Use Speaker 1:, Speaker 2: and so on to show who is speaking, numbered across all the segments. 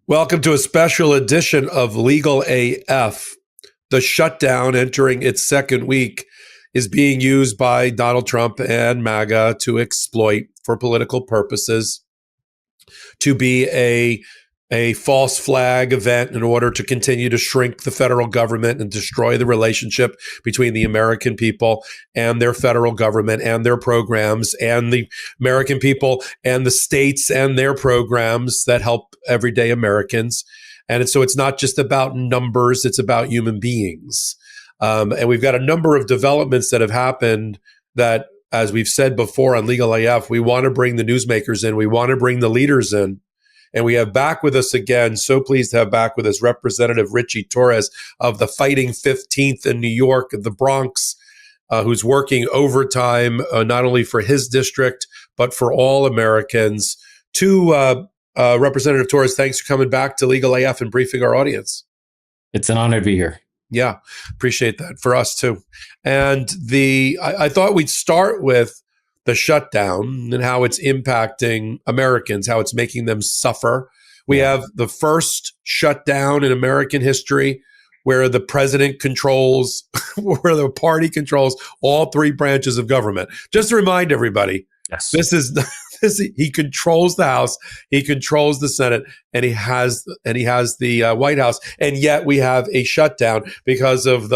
Speaker 1: Welcome to a special edition of Legal AF. The shutdown entering its second week is being used by Donald Trump and MAGA to exploit for political purposes, to be a false flag event in order to continue to shrink the federal government and destroy the relationship between the American people and their federal government and their programs, and the American people and the states and their programs that help everyday Americans. And so it's not just about numbers, it's about human beings. And we've got a number of developments that have happened that, as we've said before on Legal AF, we want to bring the newsmakers in, we want to bring the leaders in. And we have back with us again, so pleased to have back with us Representative Ritchie Torres of the Fighting 15th in New York, the Bronx, who's working overtime, not only for his district, but for all Americans. Representative Torres, thanks for coming back to Legal AF and briefing our audience.
Speaker 2: It's an honor to be here.
Speaker 1: Yeah, appreciate that for us too. And I thought we'd start with the shutdown and how it's impacting Americans, how it's making them suffer. We have the first shutdown in American history where the president controls, where the party controls all three branches of government. Just to remind everybody,
Speaker 2: yes,
Speaker 1: he controls the House, he controls the Senate, and he has the White House. And yet we have a shutdown because of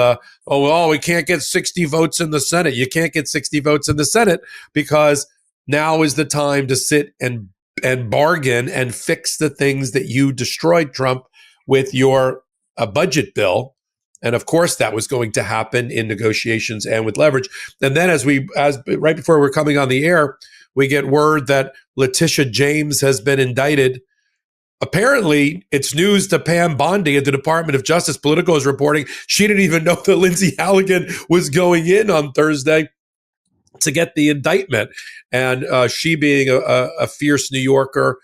Speaker 1: we can't get 60 votes in the Senate. You can't get 60 votes in the Senate because now is the time to sit and bargain and fix the things that you destroyed, Trump, with your budget bill. And of course, that was going to happen in negotiations and with leverage. And then as right before we're coming on the air, we get word that Letitia James has been indicted. Apparently, it's news to Pam Bondi at the Department of Justice. Politico is reporting she didn't even know that Lindsey Halligan was going in on Thursday to get the indictment. And she being a fierce New Yorker,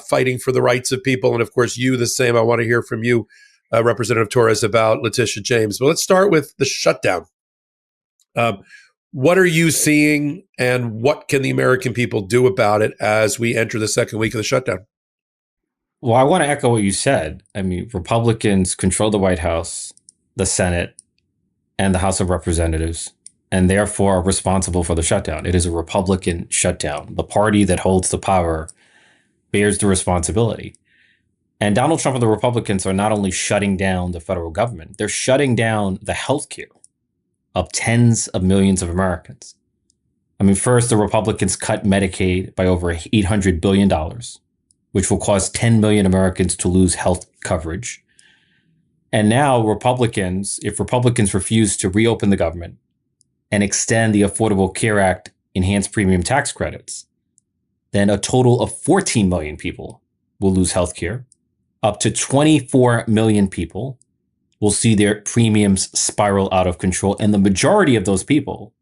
Speaker 1: fighting for the rights of people. And of course, you the same. I want to hear from you, Representative Torres, about Letitia James. But let's start with the shutdown. What are you seeing, and what can the American people do about it as we enter the second week of the shutdown?
Speaker 2: Well, I want to echo what you said. I mean, Republicans control the White House, the Senate, and the House of Representatives, and therefore are responsible for the shutdown. It is a Republican shutdown. The party that holds the power bears the responsibility. And Donald Trump and the Republicans are not only shutting down the federal government, they're shutting down the healthcare of tens of millions of Americans. I mean, first, the Republicans cut Medicaid by over $800 billion, which will cause 10 million Americans to lose health coverage. And now if Republicans refuse to reopen the government and extend the Affordable Care Act enhanced premium tax credits, then a total of 14 million people will lose health care. Up to 24 million people will see their premiums spiral out of control. And the majority of those people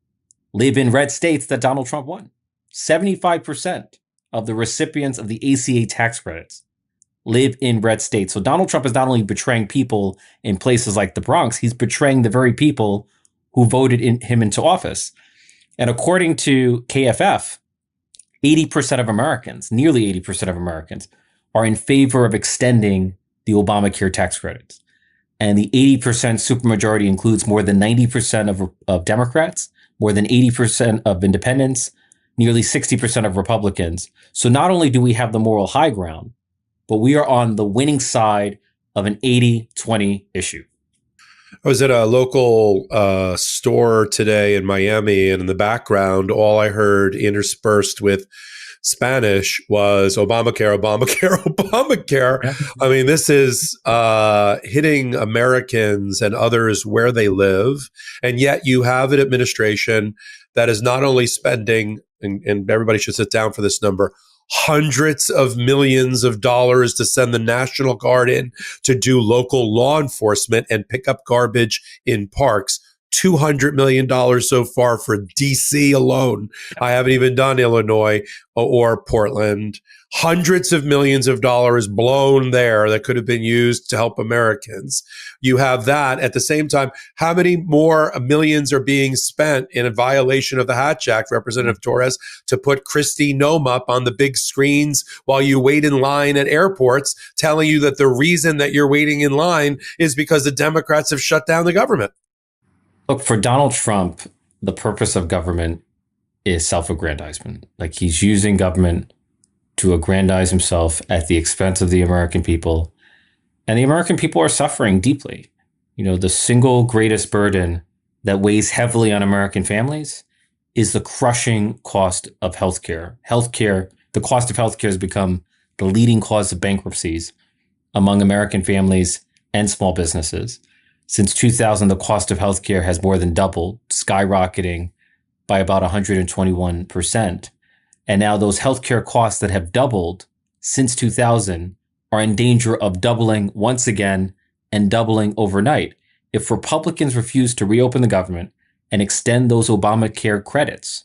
Speaker 2: live in red states that Donald Trump won. 75% of the recipients of the ACA tax credits live in red states. So Donald Trump is not only betraying people in places like the Bronx, he's betraying the very people who voted him into office. And according to KFF, 80% of Americans, nearly 80% of Americans, are in favor of extending the Obamacare tax credits. And the 80% supermajority includes more than 90% of Democrats, more than 80% of independents, nearly 60% of Republicans. So not only do we have the moral high ground, but we are on the winning side of an 80-20 issue.
Speaker 1: I was at a local store today in Miami, and in the background, all I heard interspersed with Spanish was Obamacare, Obamacare, Obamacare.
Speaker 2: Yeah.
Speaker 1: I mean, this is hitting Americans and others where they live. And yet you have an administration that is not only spending, and everybody should sit down for this number, hundreds of millions of dollars to send the National Guard in to do local law enforcement and pick up garbage in parks, $200 million so far for DC alone. I haven't even done Illinois or Portland. Hundreds of millions of dollars blown there that could have been used to help Americans. You have that at the same time. How many more millions are being spent in a violation of the Hatch Act, Representative Torres, to put Kristi Noem up on the big screens while you wait in line at airports, telling you that the reason that you're waiting in line is because the Democrats have shut down the government?
Speaker 2: Look, for Donald Trump, the purpose of government is self-aggrandizement. Like, he's using government to aggrandize himself at the expense of the American people. And the American people are suffering deeply. You know, the single greatest burden that weighs heavily on American families is the crushing cost of healthcare. The cost of healthcare has become the leading cause of bankruptcies among American families and small businesses. Since 2000, the cost of healthcare has more than doubled, skyrocketing by about 121%. And now those healthcare costs that have doubled since 2000 are in danger of doubling once again and doubling overnight. If Republicans refuse to reopen the government and extend those Obamacare credits,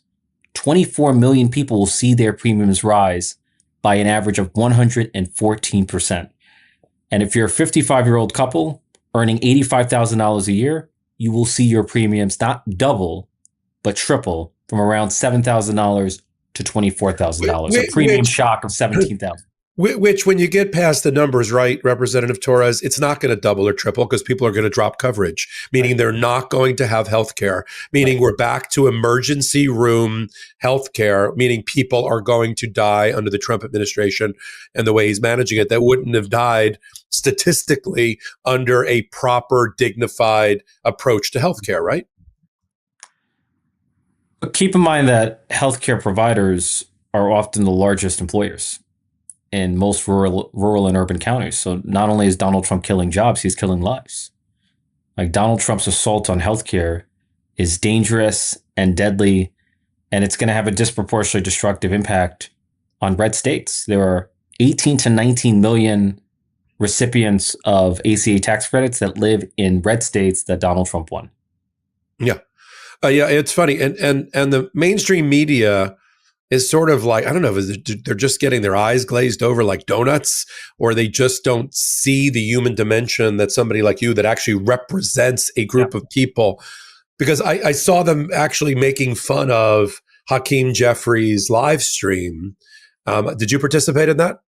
Speaker 2: 24 million people will see their premiums rise by an average of 114%. And if you're a 55-year-old couple earning $85,000 a year, you will see your premiums not double, but triple, from around $7,000 to $24,000, a premium shock of $17,000.
Speaker 1: Which, when you get past the numbers, right, Representative Torres, it's not going to double or triple because people are going to drop coverage, meaning they're not going to have health care, meaning we're back to emergency room health care, meaning people are going to die under the Trump administration and the way he's managing it that wouldn't have died statistically under a proper, dignified approach to health care, right?
Speaker 2: But keep in mind that healthcare providers are often the largest employers in most rural and urban counties. So not only is Donald Trump killing jobs, he's killing lives. Like, Donald Trump's assault on healthcare is dangerous and deadly, and it's going to have a disproportionately destructive impact on red states. There are 18 to 19 million recipients of ACA tax credits that live in red states that Donald Trump won.
Speaker 1: Yeah. Yeah, it's funny. And the mainstream media is sort of like, I don't know, they're just getting their eyes glazed over like donuts, or they just don't see the human dimension that somebody like you that actually represents a group of people. Because I saw them actually making fun of Hakeem Jeffries' live stream. Did you participate in that?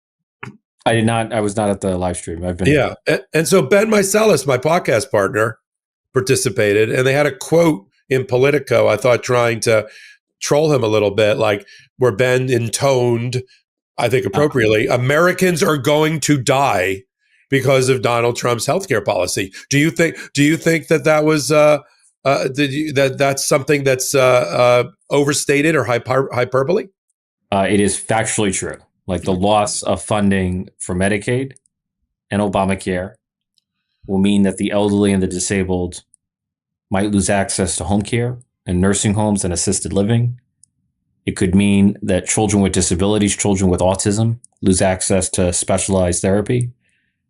Speaker 2: I did not. I was not at the live stream.
Speaker 1: Yeah. And so Ben Meiselas, my podcast partner, participated, and they had a quote in Politico, I thought, trying to troll him a little bit, like where Ben intoned, I think appropriately, Americans are going to die because of Donald Trump's healthcare policy. Do you think that was that's something that's overstated or hyperbole?
Speaker 2: It is factually true. Like, the loss of funding for Medicaid and Obamacare will mean that the elderly and the disabled might lose access to home care and nursing homes and assisted living. It could mean that children with disabilities, children with autism, lose access to specialized therapy.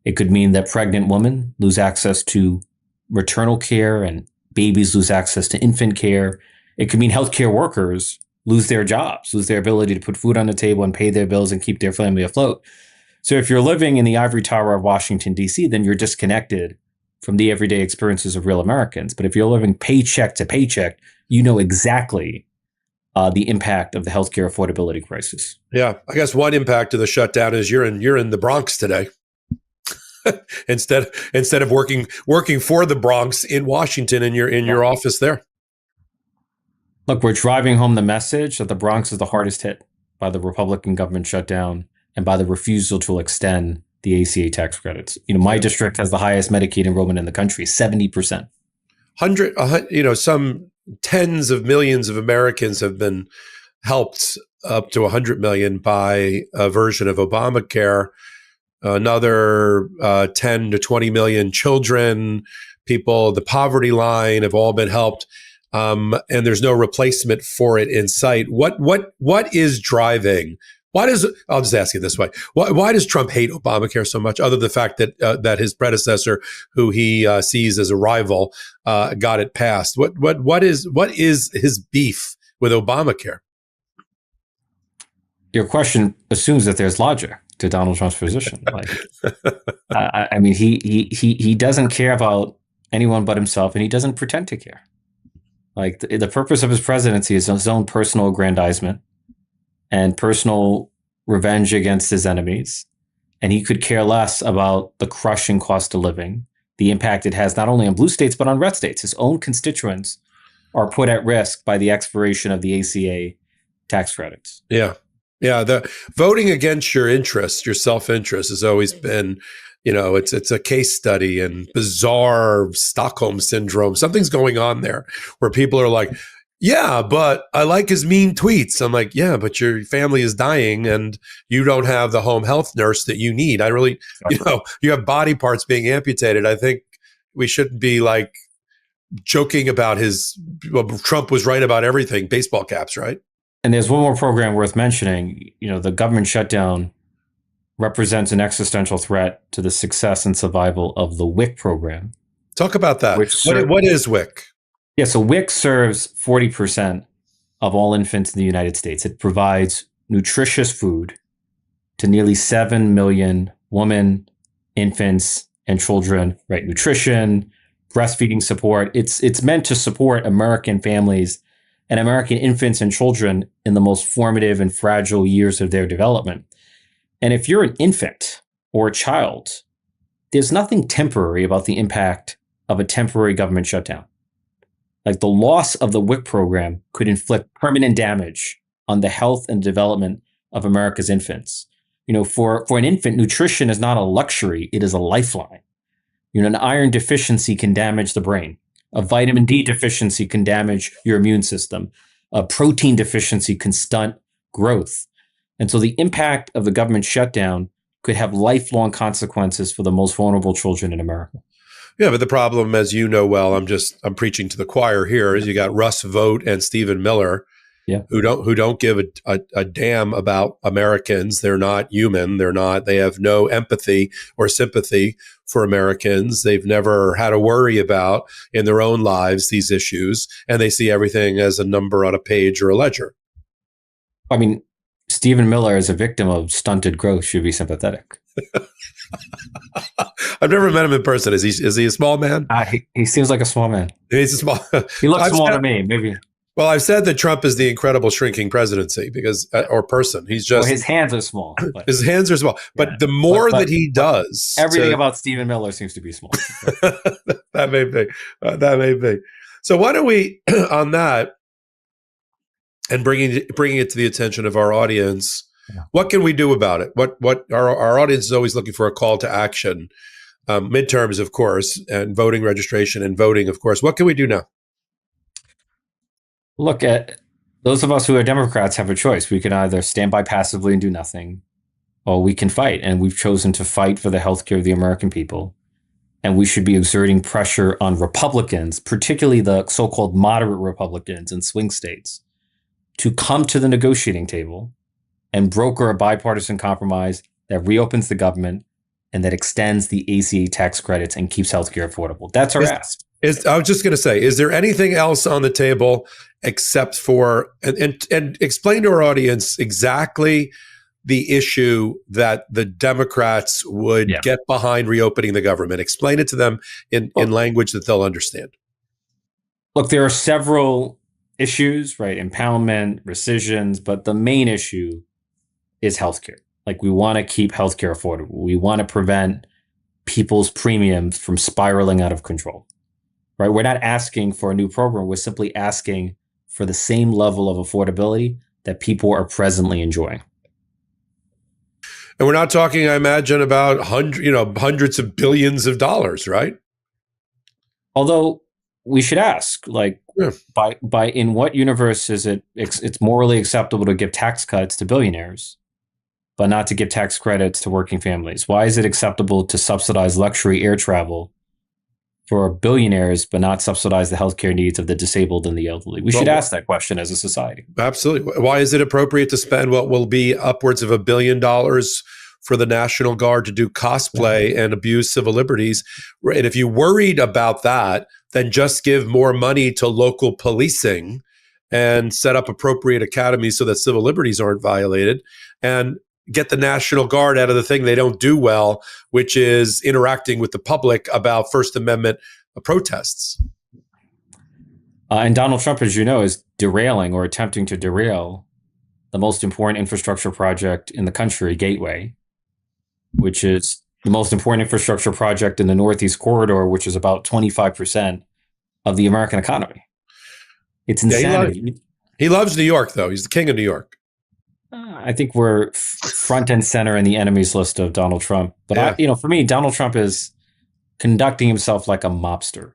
Speaker 2: It could mean that pregnant women lose access to maternal care and babies lose access to infant care. It could mean healthcare workers lose their jobs, lose their ability to put food on the table and pay their bills and keep their family afloat. So if you're living in the ivory tower of Washington, D.C., then you're disconnected from the everyday experiences of real Americans. But if you're living paycheck to paycheck, you know exactly the impact of the healthcare affordability crisis.
Speaker 1: Yeah, I guess one impact of the shutdown is you're in the Bronx today. instead of working for the Bronx in Washington, and you're in your office there.
Speaker 2: Look, we're driving home the message that the Bronx is the hardest hit by the Republican government shutdown and by the refusal to extend the ACA tax credits. You know, my district has the highest Medicaid enrollment in the country, 70%.
Speaker 1: Some tens of millions of Americans have been helped, up to 100 million, by a version of Obamacare. Another 10 to 20 million children, people, the poverty line, have all been helped. And there's no replacement for it in sight. What is driving I'll just ask you this way. Why does Trump hate Obamacare so much, other than the fact that that his predecessor, who he sees as a rival, got it passed? What is his beef with Obamacare?
Speaker 2: Your question assumes that there's logic to Donald Trump's position. Like, I mean, he doesn't care about anyone but himself, and he doesn't pretend to care. Like, the purpose of his presidency is his own personal aggrandizement and personal revenge against his enemies. And he could care less about the crushing cost of living, the impact it has not only on blue states, but on red states. His own constituents are put at risk by the expiration of the ACA tax credits.
Speaker 1: Yeah. Yeah. The voting against your interest, your self-interest, has always been, it's a case study in bizarre Stockholm syndrome. Something's going on there where people are like, yeah, but I like his mean tweets. I'm like, yeah, but your family is dying and you don't have the home health nurse that you need. You have body parts being amputated. I think we shouldn't be like joking about Trump was right about everything, baseball caps, right?
Speaker 2: And there's one more program worth mentioning. The government shutdown represents an existential threat to the success and survival of the WIC program.
Speaker 1: Talk about that. What is WIC?
Speaker 2: Yeah, so WIC serves 40% of all infants in the United States. It provides nutritious food to nearly 7 million women, infants, and children, right? Nutrition, breastfeeding support. It's meant to support American families and American infants and children in the most formative and fragile years of their development. And if you're an infant or a child, there's nothing temporary about the impact of a temporary government shutdown. Like, the loss of the WIC program could inflict permanent damage on the health and development of America's infants. For an infant, nutrition is not a luxury, it is a lifeline. An iron deficiency can damage the brain. A vitamin D deficiency can damage your immune system. A protein deficiency can stunt growth. And so the impact of the government shutdown could have lifelong consequences for the most vulnerable children in America.
Speaker 1: Yeah, but the problem, as you know well, I'm preaching to the choir here, is you got Russ Vought and Stephen Miller, who don't give a damn about Americans. They're not human. They have no empathy or sympathy for Americans. They've never had to worry about in their own lives these issues, and they see everything as a number on a page or a ledger.
Speaker 2: I mean, Stephen Miller, as a victim of stunted growth, should be sympathetic.
Speaker 1: I've never met him in person. Is he a small man?
Speaker 2: He seems like a small man.
Speaker 1: He's a small.
Speaker 2: He looks small to me. Maybe.
Speaker 1: Well, I've said that Trump is the incredible shrinking presidency or person. He's just
Speaker 2: his hands are small.
Speaker 1: His hands are small, but the more that he does,
Speaker 2: everything about Stephen Miller seems to be small.
Speaker 1: That may be. So why don't we on that and bringing it to the attention of our audience? Yeah. What can we do about it? What our audience is always looking for a call to action. Midterms, of course, and voting registration and voting, of course. What can we do now?
Speaker 2: Look, at those of us who are Democrats have a choice. We can either stand by passively and do nothing, or we can fight. And we've chosen to fight for the healthcare of the American people. And we should be exerting pressure on Republicans, particularly the so-called moderate Republicans in swing states, to come to the negotiating table and broker a bipartisan compromise that reopens the government and that extends the ACA tax credits and keeps healthcare affordable. That's our ask.
Speaker 1: I was just going to say, is there anything else on the table except for, and explain to our audience exactly the issue that the Democrats would get behind reopening the government? Explain it to them in language that they'll understand.
Speaker 2: Look, there are several issues, right? Impoundment, rescissions, but the main issue is healthcare. Like, we want to keep healthcare affordable. We want to prevent people's premiums from spiraling out of control, right? We're not asking for a new program. We're simply asking for the same level of affordability that people are presently enjoying.
Speaker 1: And we're not talking, I imagine, about hundreds of billions of dollars, right?
Speaker 2: Although we should ask, by in what universe is it's morally acceptable to give tax cuts to billionaires, but not to give tax credits to working families? Why is it acceptable to subsidize luxury air travel for billionaires, but not subsidize the healthcare needs of the disabled and the elderly? We should ask that question as a society.
Speaker 1: Absolutely. Why is it appropriate to spend what will be upwards of $1 billion for the National Guard to do cosplay and abuse civil liberties? And if you're worried about that, then just give more money to local policing and set up appropriate academies so that civil liberties aren't violated, and get the National Guard out of the thing they don't do well, which is interacting with the public about First Amendment protests.
Speaker 2: And Donald Trump, as you know, is derailing or attempting to derail the most important infrastructure project in the country, Gateway, which is the most important infrastructure project in the Northeast Corridor, which is about 25% of the American economy. It's insanity.
Speaker 1: He loves New York, though. He's the king of New York.
Speaker 2: I think we're front and center in the enemies list of Donald Trump. But for me, Donald Trump is conducting himself like a mobster.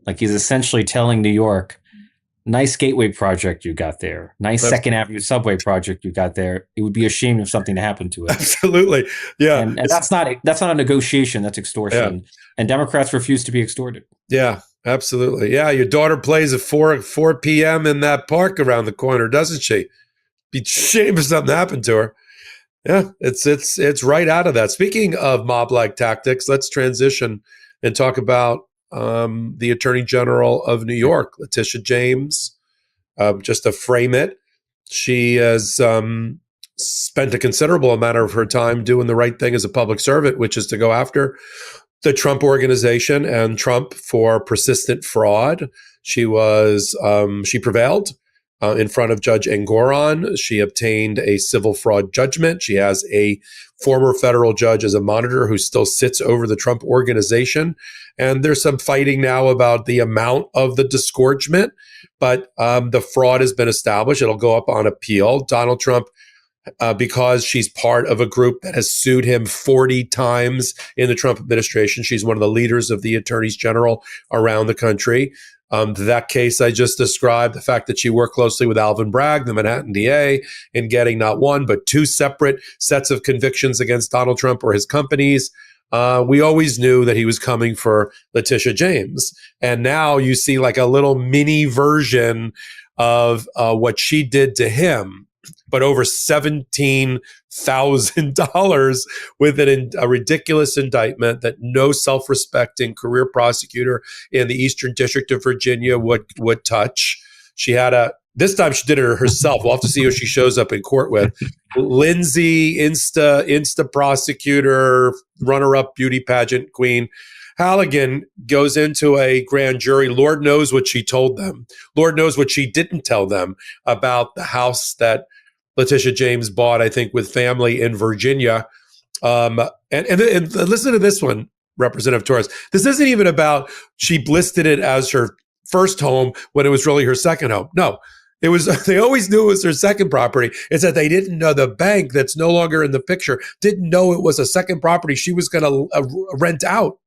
Speaker 2: Like he's essentially telling New York, nice gateway project you got there. Nice Second Avenue subway project you got there. It would be a shame if something happened to it.
Speaker 1: Absolutely. Yeah.
Speaker 2: And that's not a negotiation. That's extortion. Yeah. And Democrats refuse to be extorted.
Speaker 1: Yeah, absolutely. Yeah. Your daughter plays at 4 p.m. in that park around the corner, doesn't she? Be shame if something happened to her. Yeah, it's right out of that. Speaking of mob-like tactics, let's transition and talk about the Attorney General of New York, Letitia James. Just to frame it, she has spent a considerable amount of her time doing the right thing as a public servant, which is to go after the Trump organization and Trump for persistent fraud. She prevailed in front of Judge Engoron. She obtained a civil fraud judgment. She has a former federal judge as a monitor who still sits over the Trump organization. And there's some fighting now about the amount of the disgorgement, but the fraud has been established. It'll go up on appeal. Donald Trump, because she's part of a group that has sued him 40 times in the Trump administration. She's one of the leaders of the attorneys general around the country. That case I just described, the fact that she worked closely with Alvin Bragg, the Manhattan DA, in getting not one, but two separate sets of convictions against Donald Trump or his companies. We always knew that he was coming for Letitia James. And now you see like a little mini version of what she did to him, but over $17,000 with a ridiculous indictment that no self-respecting career prosecutor in the Eastern District of Virginia would touch. She had this time she did it herself. We'll have to see who she shows up in court with. Lindsay, Insta prosecutor, runner-up beauty pageant queen. Halligan goes into a grand jury. Lord knows what she told them. Lord knows what she didn't tell them about the house that Letitia James bought, I think, with family in Virginia. And listen to this one, Representative Torres. This isn't even about she listed it as her first home when it was really her second home. No, it was. They always knew it was her second property. It's that they didn't know the bank that's no longer in the picture didn't know it was a second property she was going to rent out.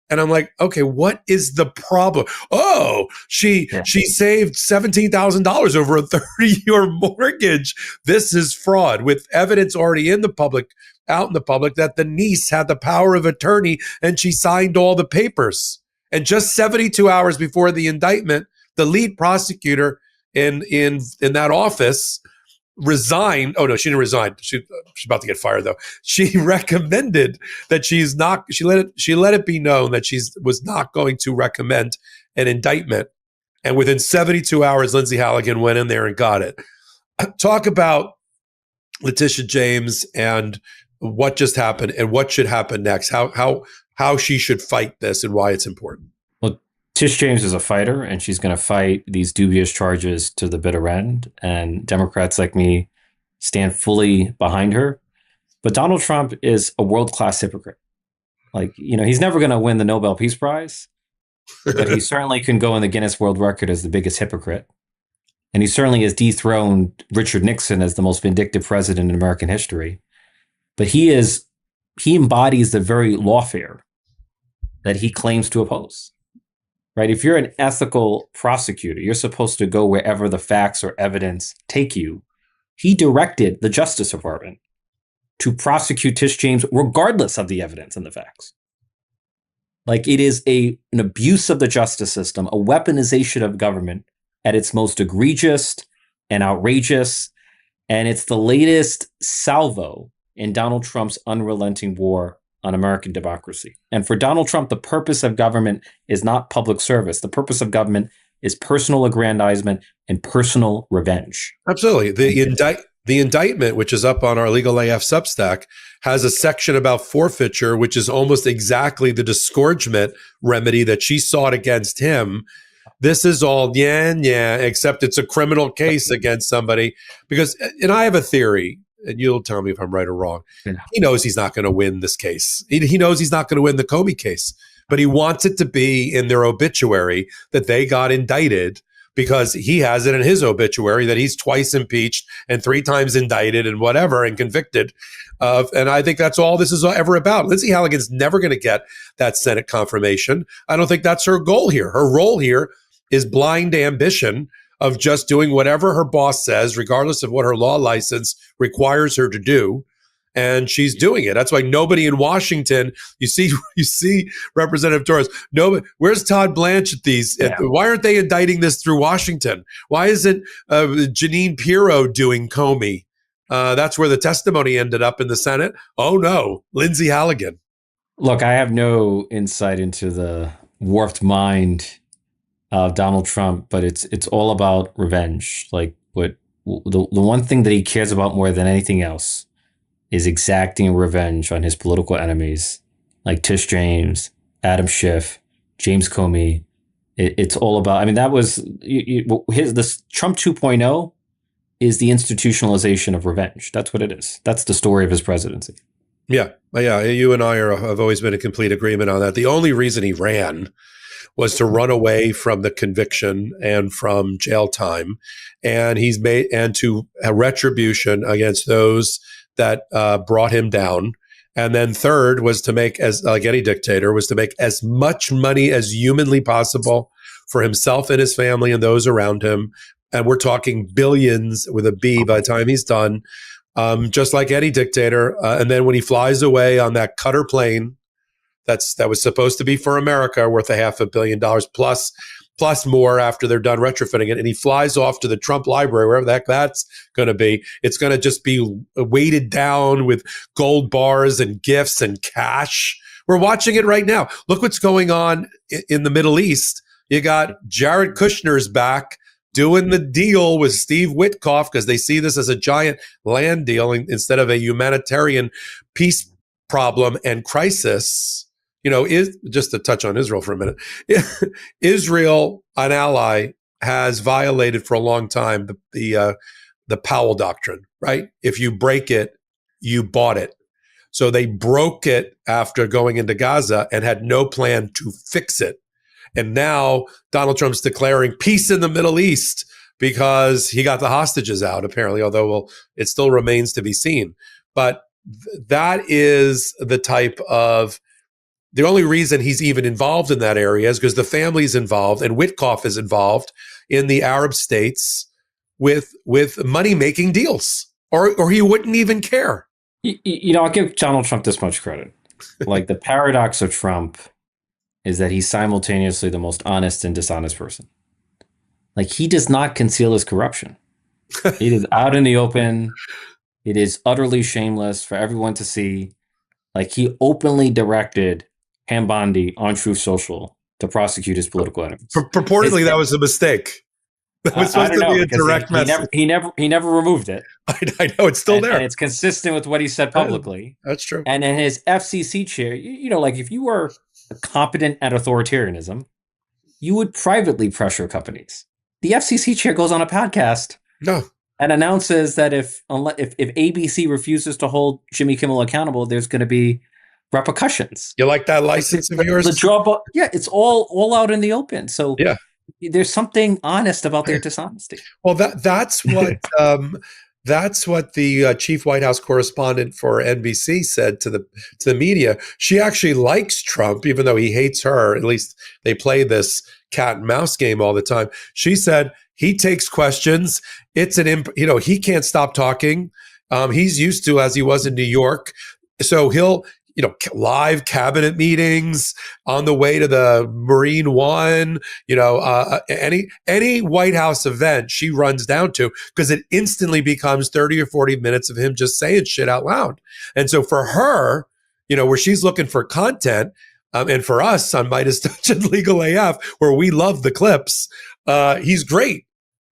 Speaker 1: And I'm like, okay, what is the problem? Oh, she saved $17,000 over a 30-year mortgage. This is fraud, with evidence already out in the public, that the niece had the power of attorney and she signed all the papers. And just 72 hours before the indictment, the lead prosecutor in that office resigned. Oh no, she didn't resign. She's about to get fired though. She recommended that she let it be known that she was not going to recommend an indictment. And within 72 hours, Lindsay Halligan went in there and got it. Talk about Letitia James and what just happened and what should happen next. How she should fight this and why it's important.
Speaker 2: Tish James is a fighter, and she's going to fight these dubious charges to the bitter end. And Democrats like me stand fully behind her. But Donald Trump is a world-class hypocrite. He's never going to win the Nobel Peace Prize, but he certainly can go in the Guinness World Record as the biggest hypocrite. And he certainly has dethroned Richard Nixon as the most vindictive president in American history. But he embodies the very lawfare that he claims to oppose. Right? If you're an ethical prosecutor, you're supposed to go wherever the facts or evidence take you. He directed the Justice Department to prosecute Tish James regardless of the evidence and the facts. Like it is an abuse of the justice system, a weaponization of government at its most egregious and outrageous. And it's the latest salvo in Donald Trump's unrelenting war on American democracy. And for Donald Trump, the purpose of government is not public service. The purpose of government is personal aggrandizement and personal revenge.
Speaker 1: Absolutely. The indictment, which is up on our Legal AF Substack, has a section about forfeiture, which is almost exactly the disgorgement remedy that she sought against him. This is all except it's a criminal case against somebody. Because, and I have a theory, and you'll tell me if I'm right or wrong. Yeah. He knows he's not going to win this case. He knows he's not going to win the Comey case, but he wants it to be in their obituary that they got indicted, because he has it in his obituary that he's twice impeached and 3 times indicted and whatever and convicted of. And I think that's all this is ever about. Lindsay Halligan's never going to get that Senate confirmation. I don't think that's her goal here. Her role here is blind ambition of just doing whatever her boss says, regardless of what her law license requires her to do. And she's doing it. That's why nobody in Washington, you see Representative Torres, where's Todd Blanchett? Why aren't they indicting this through Washington? Why isn't Jeanine Pirro doing Comey? That's where the testimony ended up in the Senate. Oh no, Lindsay Halligan.
Speaker 2: Look, I have no insight into the warped mind of Donald Trump, but it's all about revenge. Like the one thing that he cares about more than anything else is exacting revenge on his political enemies like Tish James, Adam Schiff, James Comey. It's all about, I mean, that was this Trump 2.0 is the institutionalization of revenge. That's what it is. That's the story of his presidency.
Speaker 1: Yeah. You and I have always been in complete agreement on that. The only reason he ran was to run away from the conviction and from jail time. And to retribution against those that brought him down. And then third was to make, as like any dictator, was to make as much money as humanly possible for himself and his family and those around him. And we're talking billions with a B by the time he's done, just like any dictator. And then when he flies away on that Qatar plane, that was supposed to be for America, worth $500 million plus more after they're done retrofitting it. And he flies off to the Trump library, wherever the heck that's going to be. It's going to just be weighted down with gold bars and gifts and cash. We're watching it right now. Look what's going on in the Middle East. You got Jared Kushner's back doing the deal with Steve Witkoff because they see this as a giant land deal instead of a humanitarian peace problem and crisis. Is just to touch on Israel for a minute. Israel, an ally, has violated for a long time the Powell Doctrine, right? If you break it, you bought it. So they broke it after going into Gaza and had no plan to fix it. And now Donald Trump's declaring peace in the Middle East because he got the hostages out, apparently, although it still remains to be seen. But that is the type of the only reason he's even involved in that area is because the family's involved and Witkoff is involved in the Arab states with money-making deals, or he wouldn't even care.
Speaker 2: I'll give Donald Trump this much credit. Like, the paradox of Trump is that he's simultaneously the most honest and dishonest person. Like, he does not conceal his corruption. It is out in the open. It is utterly shameless for everyone to see. Like, he openly directed Pam Bondi on Truth Social to prosecute his political enemies.
Speaker 1: Purportedly, that was a mistake. That was supposed to be a direct message.
Speaker 2: He never removed it.
Speaker 1: I know, it's still there.
Speaker 2: And it's consistent with what he said publicly.
Speaker 1: That's true.
Speaker 2: And in his FCC chair, like, if you were competent at authoritarianism, you would privately pressure companies. The FCC chair goes on a podcast and announces that if ABC refuses to hold Jimmy Kimmel accountable, there's going to be repercussions.
Speaker 1: You like that license of yours?
Speaker 2: It's all out in the open. So there's something honest about their dishonesty.
Speaker 1: Well, that's what the chief White House correspondent for NBC said to the media. She actually likes Trump, even though he hates her. At least they play this cat and mouse game all the time. She said he takes questions. He can't stop talking. He's used to, as he was in New York. So live cabinet meetings on the way to the Marine One, any White House event she runs down to, because it instantly becomes 30 or 40 minutes of him just saying shit out loud. And so for her, where she's looking for content, and for us on Midas Touch and Legal AF, where we love the clips, he's great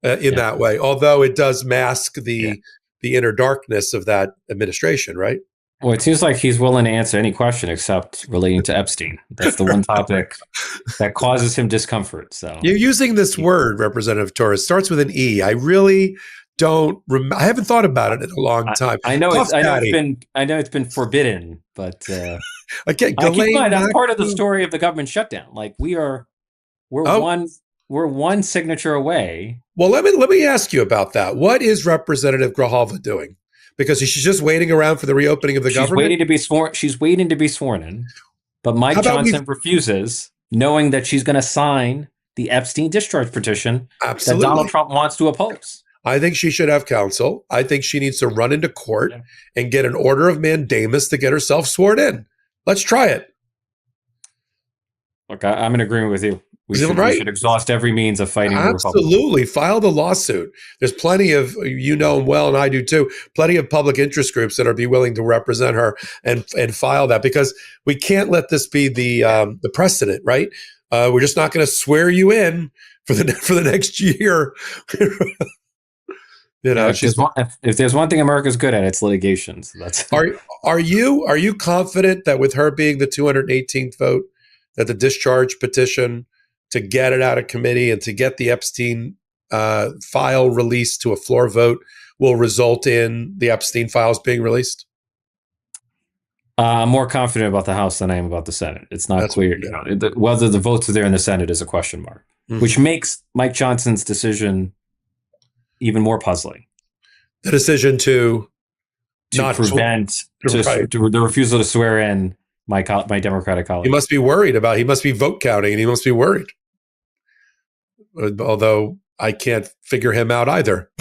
Speaker 1: in that way. Although it does mask the inner darkness of that administration, right?
Speaker 2: Well, it seems like he's willing to answer any question except relating to Epstein. That's the one topic that causes him discomfort. So
Speaker 1: you're using this word, Representative Torres, starts with an E. I really don't. I haven't thought about it in a long time.
Speaker 2: I know it's been forbidden, but
Speaker 1: again,
Speaker 2: that's part of the story of the government shutdown. Like we're one signature away.
Speaker 1: Well, let me ask you about that. What is Representative Grijalva doing? Because she's just waiting around for the reopening of the government.
Speaker 2: She's waiting to be sworn in, but Mike Johnson refuses, knowing that she's going to sign the Epstein discharge petition that Donald Trump wants to oppose.
Speaker 1: I think she should have counsel. I think she needs to run into court and get an order of mandamus to get herself sworn in. Let's try it.
Speaker 2: Look, I'm in agreement with you. We should exhaust every means of fighting the Republicans.
Speaker 1: Absolutely. File the lawsuit. There's plenty of, them well, and I do too, plenty of public interest groups that are be willing to represent her and file that, because we can't let this be the precedent, right? We're just not going to swear you in for the next year.
Speaker 2: If there's one thing America's good at, it's litigation. So that's
Speaker 1: are you confident that with her being the 218th vote, that the discharge petition to get it out of committee and to get the Epstein file released to a floor vote will result in the Epstein files being released?
Speaker 2: I'm more confident about the House than I am about the Senate. It's not clear. Whether the votes are there in the Senate is a question mark, which makes Mike Johnson's decision even more puzzling.
Speaker 1: The decision to not
Speaker 2: prevent the refusal to swear in my Democratic colleague.
Speaker 1: He must be vote counting, and he must be worried. Although I can't figure him out either.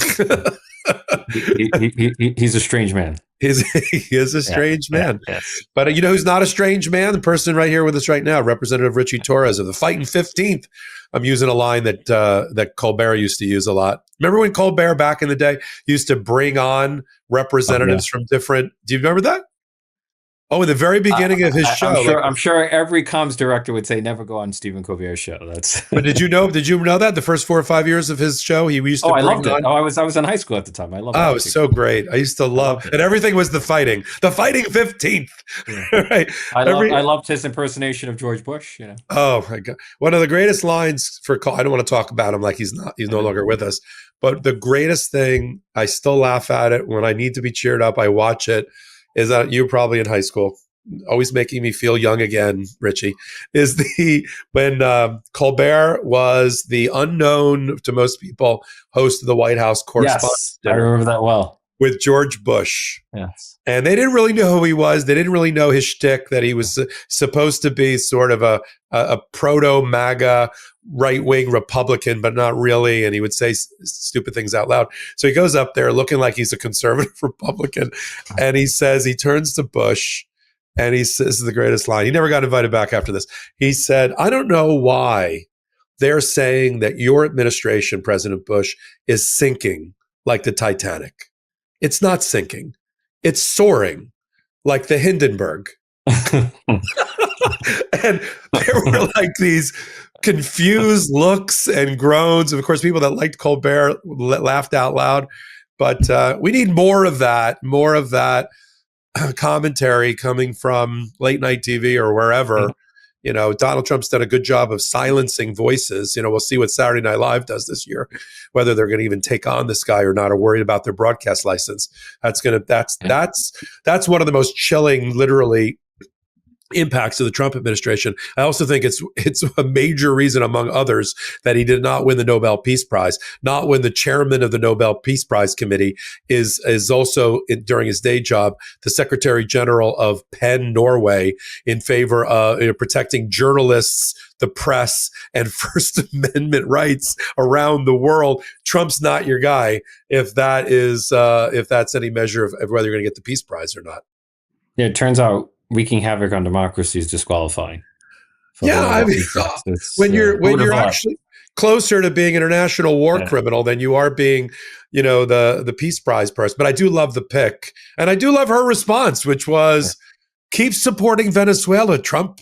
Speaker 2: He's a strange man.
Speaker 1: He is a strange man.
Speaker 2: Yes.
Speaker 1: But who's not a strange man? The person right here with us right now, Representative Ritchie Torres of the Fighting 15th. I'm using a line that Colbert used to use a lot. Remember when Colbert back in the day used to bring on representatives from different? Do you remember that? Oh, in the very beginning of his show.
Speaker 2: I'm sure every comms director would say never go on Stephen Colbert's show.
Speaker 1: But did you know that the first 4 or 5 years of his show, he used to
Speaker 2: I loved it. I was in high school at the time. I loved it.
Speaker 1: Oh, it was so great. I used to love it. And everything was the Fighting 15th. Yeah. Right.
Speaker 2: I loved his impersonation of George Bush,
Speaker 1: Oh my God. One of the greatest lines I don't want to talk about him like he's no longer with us. But the greatest thing, I still laugh at it when I need to be cheered up. I watch it. Is that you're probably in high school, always making me feel young again, Richie, is when Colbert was the unknown to most people host of the White House Correspondents'
Speaker 2: Dinner. I remember that well.
Speaker 1: With George Bush.
Speaker 2: Yes.
Speaker 1: And they didn't really know who he was. They didn't really know his shtick, that he was supposed to be sort of a proto-MAGA right-wing Republican, but not really. And he would say stupid things out loud. So he goes up there looking like he's a conservative Republican. And he turns to Bush and he says, this is the greatest line. He never got invited back after this. He said, I don't know why they're saying that your administration, President Bush, is sinking like the Titanic. It's not sinking. It's soaring like the Hindenburg. And there were like these confused looks and groans. Of course, people that liked Colbert laughed out loud. But we need more of that commentary coming from late night TV or wherever. Donald Trump's done a good job of silencing voices. We'll see what Saturday Night Live does this year, whether they're going to even take on this guy or not, or worried about their broadcast license. That's one of the most chilling, literally, impacts of the Trump administration. I also think it's a major reason, among others, that he did not win the Nobel Peace Prize. Not when the chairman of the Nobel Peace Prize Committee is also, during his day job, the Secretary General of Penn, Norway, in favor of protecting journalists, the press, and First Amendment rights around the world. Trump's not your guy if that's any measure of whether you're going to get the Peace Prize or not.
Speaker 2: Yeah, it turns out wreaking havoc on democracy is disqualifying.
Speaker 1: Yeah, I mean, when you're actually closer to being an international war criminal than you are being, the Peace Prize person. But I do love the pick, and I do love her response, which was, "Keep supporting Venezuela, Trump.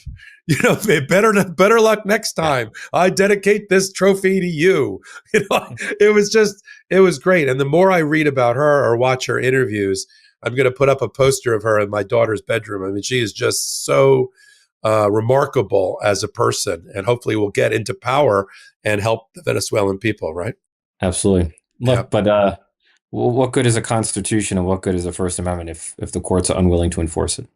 Speaker 1: Better luck next time. I dedicate this trophy to you." It was great. And the more I read about her or watch her interviews, I'm going to put up a poster of her in my daughter's bedroom. I mean, she is just so remarkable as a person, and hopefully will get into power and help the Venezuelan people, right?
Speaker 2: Absolutely. Look, but what good is a constitution and what good is a First Amendment if the courts are unwilling to enforce it?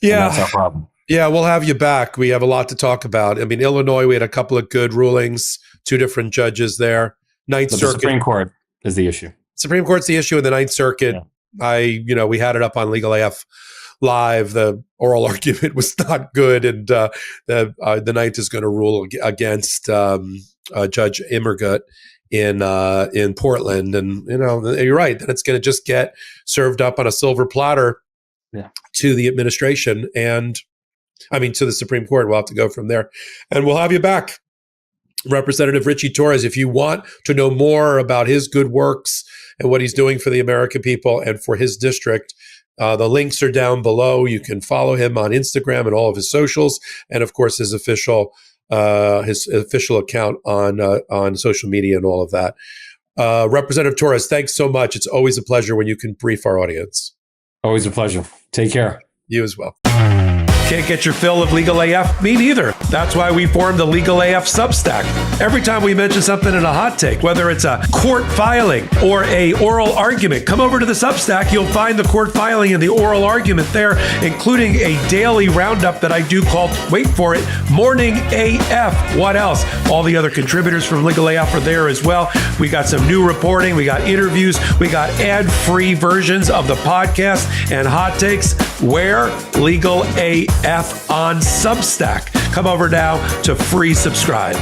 Speaker 1: Yeah.
Speaker 2: And that's our problem.
Speaker 1: Yeah, we'll have you back. We have a lot to talk about. I mean, Illinois, we had a couple of good rulings, 2 different judges there. Ninth Circuit.
Speaker 2: The Supreme Court is the issue.
Speaker 1: Supreme Court's the issue in the Ninth Circuit. Yeah. We had it up on Legal AF Live. The oral argument was not good, and the Ninth is going to rule against Judge Immergut in Portland, and you're right. Then it's going to just get served up on a silver platter to the administration, and to the Supreme Court. We'll have to go from there, and we'll have you back, Representative Ritchie Torres. If you want to know more about his good works and what he's doing for the American people and for his district, the links are down below. You can follow him on Instagram and all of his socials, and of course his official account on social media and all of that. Representative Torres, thanks so much. It's always a pleasure when you can brief our audience.
Speaker 2: Always a pleasure. Take care.
Speaker 1: You as well. Can't get your fill of Legal AF? Me neither. That's why we formed the Legal AF Substack. Every time we mention something in a hot take, whether it's a court filing or a oral argument, come over to the Substack. You'll find the court filing and the oral argument there, including a daily roundup that I do called, wait for it, Morning AF. What else? All the other contributors from Legal AF are there as well. We got some new reporting. We got interviews. We got ad-free versions of the podcast and hot takes. Where? Legal AF on Substack. Come over now to free subscribe.